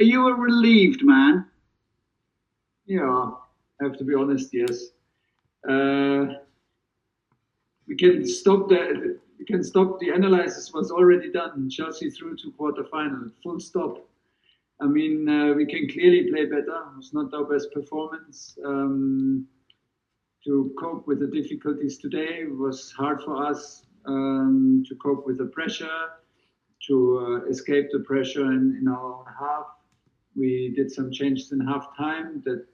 Are you a relieved man? Yeah, I have to be honest. Yes, uh, we can stop the analysis was already done. Chelsea through to quarterfinal. Full stop. I mean, we can clearly play better. It's not our best performance. To cope with the difficulties today was hard for us. To cope with the pressure, to escape the pressure in our own half. We did some changes in half time that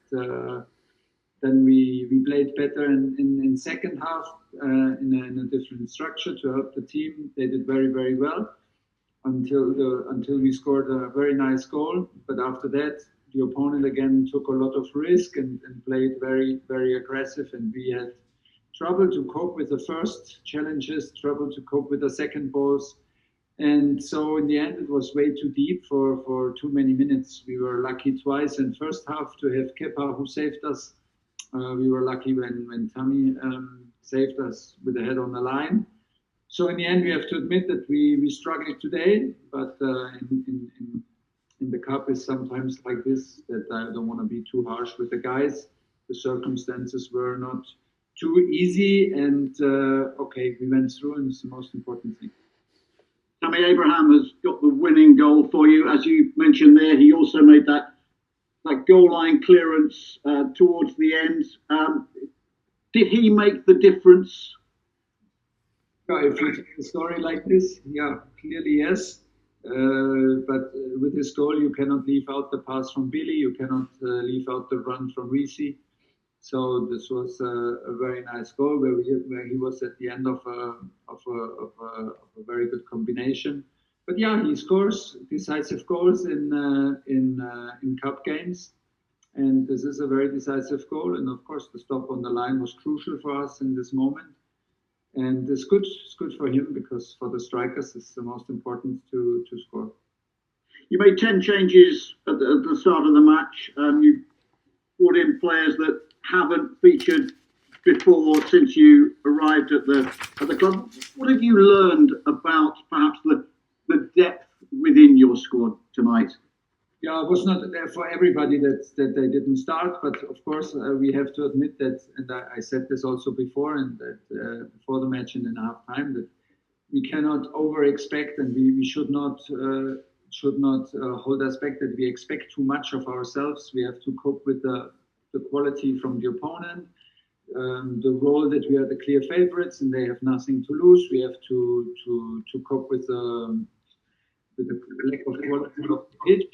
then we played better in second half in a different structure to help the team. They did very, very well until we scored a very nice goal. But after that, the opponent again took a lot of risk and played very, very aggressive. And we had trouble to cope with the first challenges, trouble to cope with the second balls. And so in the end, it was way too deep for too many minutes. We were lucky twice in first half to have Kepa who saved us. We were lucky when Tammy saved us with the head on the line. So in the end, we have to admit that we struggled today, but in the cup is sometimes like this, that I don't want to be too harsh with the guys. The circumstances were not too easy, and okay, we went through, and it's the most important thing. Tammy Abraham has got the winning goal for you. As you mentioned there, he also made that goal line clearance towards the end. Did he make the difference? If you take a story like this, yeah, clearly yes. But with this goal, you cannot leave out the pass from Billy. You cannot leave out the run from Reese. So this was a very nice goal where he was at the end of a very good combination. But yeah, he scores decisive goals in cup games, and this is a very decisive goal. And of course, the stop on the line was crucial for us in this moment. And it's good for him because for the strikers, it's the most important to score. You made 10 changes at the start of the match. You brought in players that haven't featured before since you arrived at the club. What have you learned about perhaps the depth within your squad tonight? Yeah, it was not there for everybody that they didn't start, but of course we have to admit that, and I said this also before, and that before the match and in half time, that we cannot over expect, and we should not hold us back. That we expect too much of ourselves. We have to cope with the quality from the opponent, the role that we are the clear favorites and they have nothing to lose. We have to cope with the lack of quality of the pitch.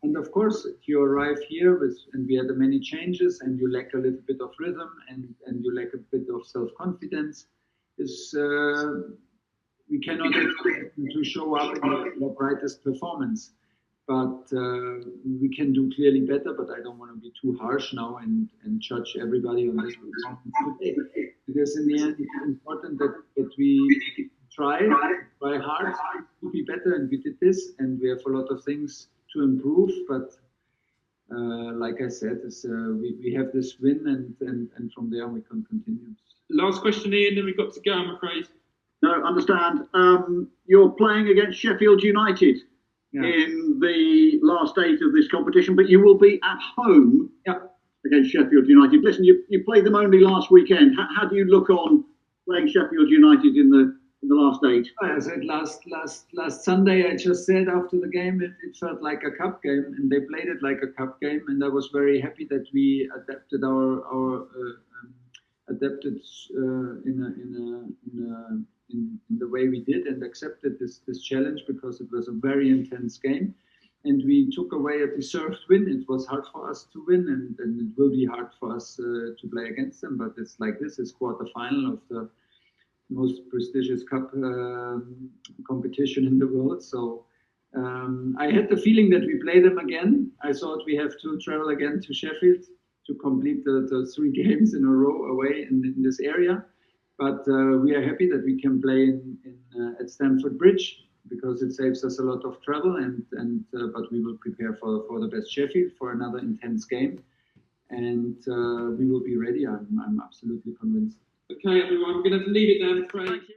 And of course, if you arrive here and we had many changes and you lack a little bit of rhythm and you lack a bit of self-confidence, we cannot expect to show up in the brightest performance. But we can do clearly better, but I don't want to be too harsh now and judge everybody on this performance today. Because in the end, it's important that we try hard to be better, and we did this, and we have a lot of things to improve. But like I said, we have this win, and from there we can continue. Last question, Ian, then we've got to go, I'm afraid. No, understand. You're playing against Sheffield United. Yeah. In the last stage of this competition, but you will be at home against Sheffield United. Listen, you played them only last weekend. How do you look on playing Sheffield United in the last stage? I said last Sunday. I just said after the game, it felt like a cup game, and they played it like a cup game. And I was very happy that we adapted in the way we did and accepted this challenge because it was a very intense game, and we took away a deserved win. It was hard for us to win, and it will be hard for us to play against them. But it's like this: it's quarterfinal of the most prestigious cup competition in the world. So I had the feeling that we play them again. I thought we have to travel again to Sheffield to complete the 3 games in a row away in this area. But we are happy that we can play at Stamford Bridge because it saves us a lot of travel. But we will prepare for the best Sheffield for another intense game, and we will be ready. I'm absolutely convinced. Okay, everyone, we're going to leave it there, I'm afraid.